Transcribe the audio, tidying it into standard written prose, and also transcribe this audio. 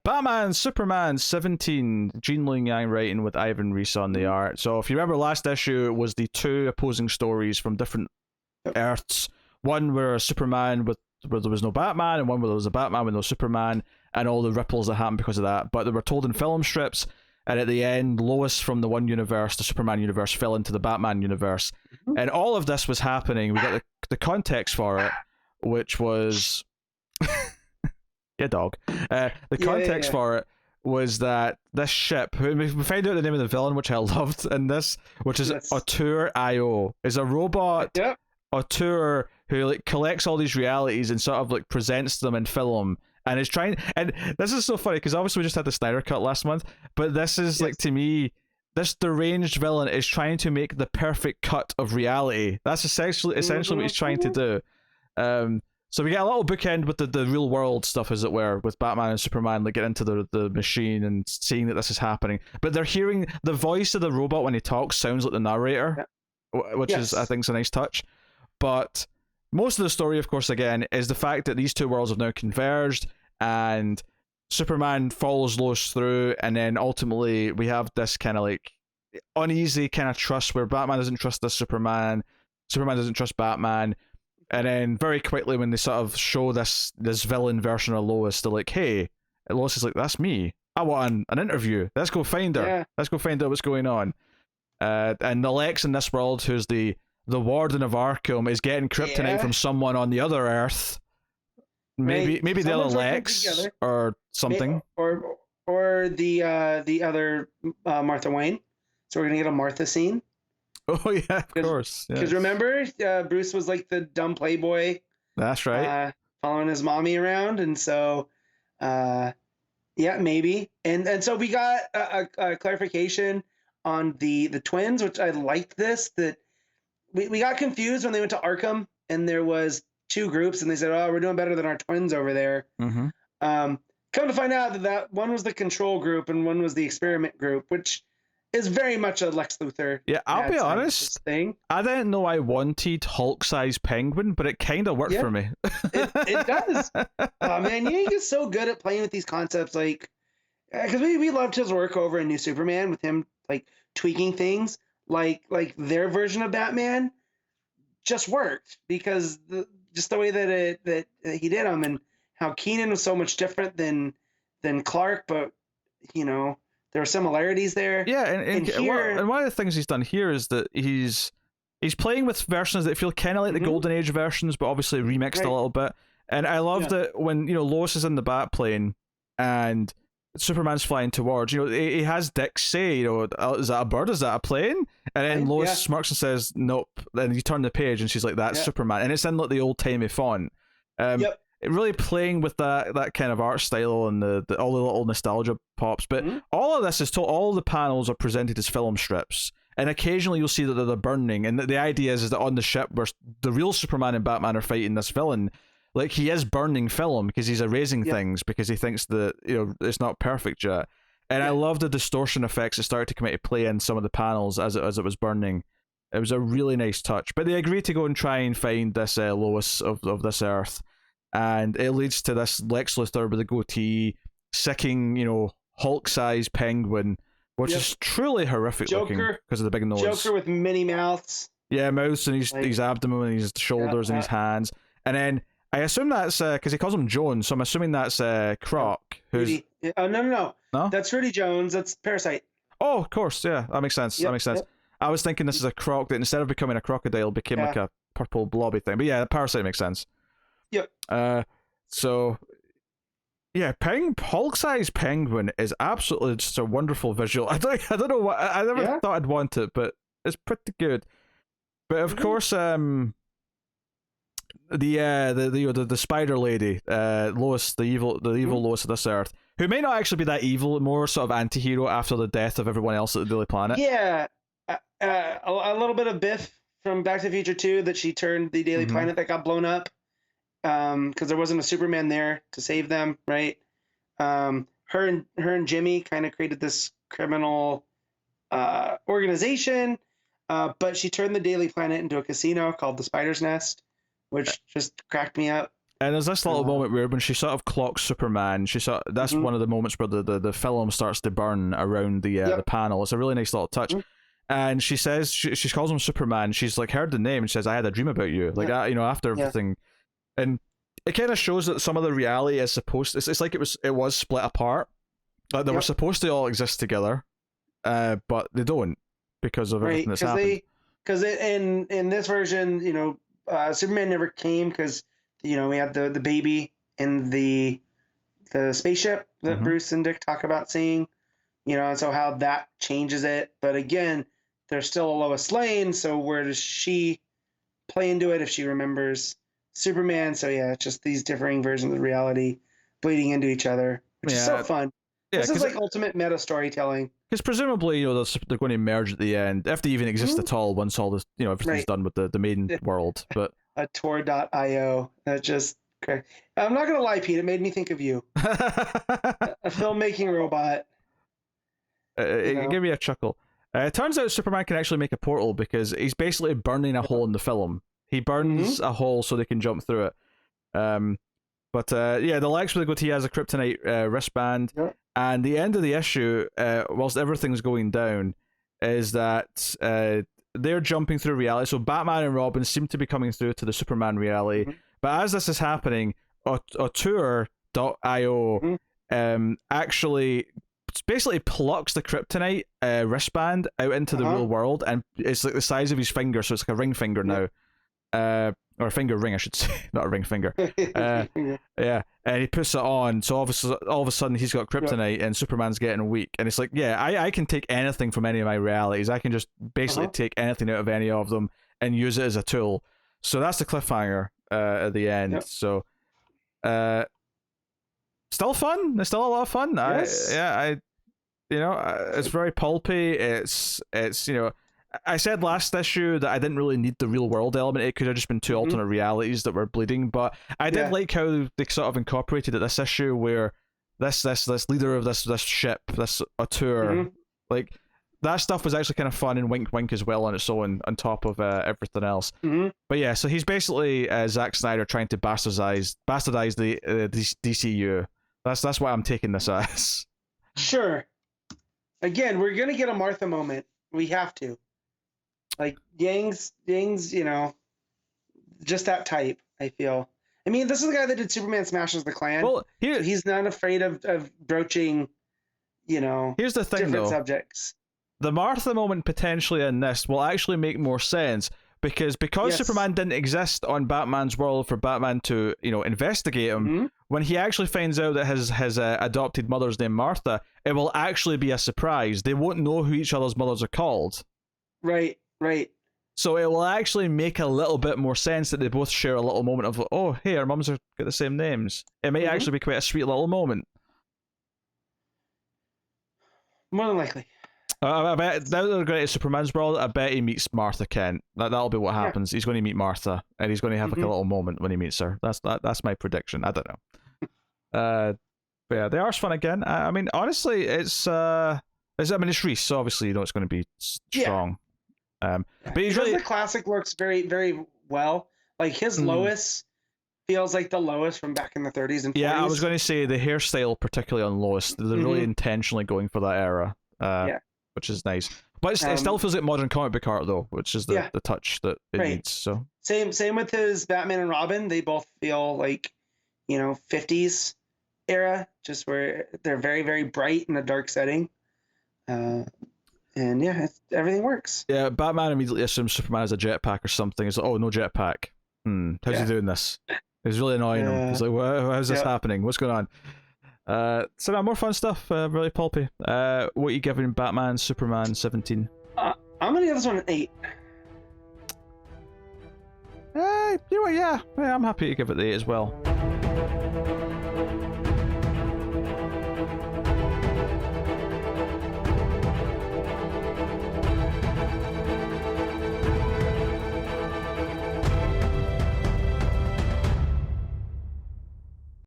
Batman, Superman 17, Gene Luen Yang writing with Ivan Reis on the art. So if you remember last issue, it was the two opposing stories from different Earths. One where Superman where there was no Batman, and one where there was a Batman with no Superman, and all the ripples that happened because of that. But they were told in film strips, and at the end, Lois from the one universe, the Superman universe, fell into the Batman universe. And all of this was happening. We got the context for it, which was... yeah, dog. The context for it was that this ship, we find out the name of the villain, which I loved in this, which is Auteur IO, is a robot Auteur who like collects all these realities and sort of like presents them in film, and is trying. And this is so funny because obviously we just had the Snyder Cut last month, but this is like, to me, this deranged villain is trying to make the perfect cut of reality. That's essentially what he's trying to do. So we get a little bookend with the real world stuff, as it were, with Batman and Superman, like get into the machine and seeing that this is happening. But they're hearing the voice of the robot when he talks sounds like the narrator, which is, I think, is a nice touch. But most of the story, of course, again, is the fact that these two worlds have now converged, and Superman follows Lois through, and then ultimately we have this kind of like uneasy kind of trust where Batman doesn't trust this Superman doesn't trust Batman. And then very quickly, when they sort of show this villain version of Lois, they're like, hey, Lois is like, that's me. I want an interview. Let's go find her. Yeah. Let's go find out what's going on. And the Lex in this world, who's the warden of Arkham, is getting kryptonite from someone on the other Earth. Maybe the other Lex or something. Or the other Martha Wayne. So we're going to get a Martha scene. Oh, yeah, of course. Because remember, Bruce was like the dumb playboy. That's right. Following his mommy around. And so, maybe. And so we got a clarification on the twins, which I liked this. That we got confused when they went to Arkham and there was two groups and they said, oh, we're doing better than our twins over there. Mm-hmm. Come to find out that one was the control group and one was the experiment group, which is very much a Lex Luthor. Yeah, I'll be honest. I didn't know I wanted Hulk-sized Penguin, but it kind of worked for me. It does. Oh, man, you get so good at playing with these concepts, like, because we loved his work over in New Superman with him like tweaking things, like their version of Batman just worked because just the way that he did them, and how Keenan was so much different than Clark, but you know. There are similarities there. Yeah, and one of the things he's done here is that he's playing with versions that feel kind of like the Golden Age versions, but obviously remixed a little bit. And I love that when Lois is in the Batplane and Superman's flying towards, he has Dick say, is that a bird? Is that a plane? And then Lois smirks and says, nope. Then you turn the page and she's like, that's Superman. And it's in like the old timey font. Really playing with that kind of art style and all the little nostalgia pops, but all of this is all the panels are presented as film strips, and occasionally you'll see that they're burning. And the idea is that on the ship where the real Superman and Batman are fighting this villain, like he is burning film because he's erasing things because he thinks that it's not perfect yet. And I love the distortion effects that started to come into play in some of the panels as it was burning. It was a really nice touch. But they agreed to go and try and find this Lois of this Earth. And it leads to this Lex Luthor with a goatee, sicking, Hulk-sized Penguin, which is truly horrific looking because of the big nose. Joker with mini mouths. Yeah, mouths and his abdomen and his shoulders and his hands. And then I assume that's because he calls him Jones, so I'm assuming that's Croc. Who's... No. That's Rudy Jones. That's Parasite. Oh, of course. Yeah, that makes sense. I was thinking this is a croc that instead of becoming a crocodile became like a purple blobby thing. But yeah, Parasite makes sense. Yep. So yeah, Hulk-sized Penguin is absolutely just a wonderful visual. I don't know what I never thought I'd want it, but it's pretty good. But of course, the Spider Lady, Lois, the evil Lois of this Earth, who may not actually be that evil, more sort of anti-hero after the death of everyone else at the Daily Planet. Yeah, a little bit of Biff from Back to the Future 2 that she turned the Daily Planet that got blown up. Because there wasn't a Superman there to save them, right? Her and Jimmy kind of created this criminal organization, but she turned the Daily Planet into a casino called the Spider's Nest, which just cracked me up. And there's this little moment where when she sort of clocks Superman, that's one of the moments where the film starts to burn around the panel. It's a really nice little touch. And she says, she calls him Superman. She's like heard the name and says, "I had a dream about you." Like, after everything. And it kind of shows that some of the reality is supposed. It's like it was split apart. Like they were supposed to all exist together, but they don't because of everything that's happened. Because in this version, Superman never came because we had the baby in the spaceship that Bruce and Dick talk about seeing, and so how that changes it. But again, there's still a Lois Lane, so where does she play into it if she remembers Superman? So yeah, it's just these differing versions of reality bleeding into each other, which is so fun. Yeah, this is like ultimate meta storytelling. Because presumably, they're going to merge at the end, if they even exist at all, once all this, everything's done with the main world. But a Tor.io, that just correct. I'm not gonna lie, Pete, it made me think of you, a filmmaking robot. It gave me a chuckle. It turns out Superman can actually make a portal because he's basically burning a hole in the film. He burns a hole so they can jump through it. But the Lex with the goatee has a kryptonite wristband. Yep. And the end of the issue, whilst everything's going down, is that they're jumping through reality. So Batman and Robin seem to be coming through to the Superman reality. But as this is happening, Auteur.io actually basically plucks the kryptonite wristband out into the real world, and it's like the size of his finger, so it's like a ring finger now. Or a finger ring, I should say, not a ring finger. Yeah, and he puts it on, so obviously all of a sudden he's got kryptonite, and Superman's getting weak. And it's like, I can take anything from any of my realities. I can just basically take anything out of any of them and use it as a tool. So that's the cliffhanger at the end. Yep. So, still fun. It's still a lot of fun. Yes. It's very pulpy. It's I said last issue that I didn't really need the real world element. It could have just been two alternate realities that were bleeding, but I did like how they sort of incorporated it this issue where this leader of this ship, this Auteur, like that stuff was actually kind of fun and wink as well on its own, on top of everything else. But yeah, so he's basically Zack Snyder trying to bastardize the DCU. That's why I'm taking this as. Sure. Again, we're gonna get a Martha moment. We have to. Like Yang's, just that type, I feel. I mean, this is the guy that did Superman Smashes the Klan. Well, so he's not afraid of broaching, here's the thing, different subjects. The Martha moment potentially in this will actually make more sense because Superman didn't exist on Batman's world for Batman to, investigate him. When he actually finds out that his adopted mother's named Martha, it will actually be a surprise. They won't know who each other's mothers are called. Right. So it will actually make a little bit more sense that they both share a little moment of, oh, hey, our mums have got the same names. It may actually be quite a sweet little moment. More than likely. I bet now that they're going to Superman's world, I bet he meets Martha Kent. That'll be what happens. He's going to meet Martha, and he's going to have like a little moment when he meets her. That's my prediction. I don't know. But yeah, the art's fun again. I mean, honestly, it's Reese, so obviously it's going to be strong. But he's really... the classic works very, very well. Like his Lois feels like the Lois from back in the 30s and 40s. Yeah, I was going to say the hairstyle, particularly on Lois, they're really intentionally going for that era, which is nice. But it still feels like modern comic book art, though, which is the touch that it needs. So same with his Batman and Robin. They both feel like 50s era, just where they're very, very bright in a dark setting. And everything works. Yeah, Batman immediately assumes Superman has a jetpack or something. He's like, oh, no jetpack. How's he doing this? He's really annoying him. He's like, how's this happening? What's going on? So now more fun stuff, really pulpy. What are you giving Batman, Superman 17? I'm going to give this one an 8. You know what, yeah, I'm happy to give it the 8 as well.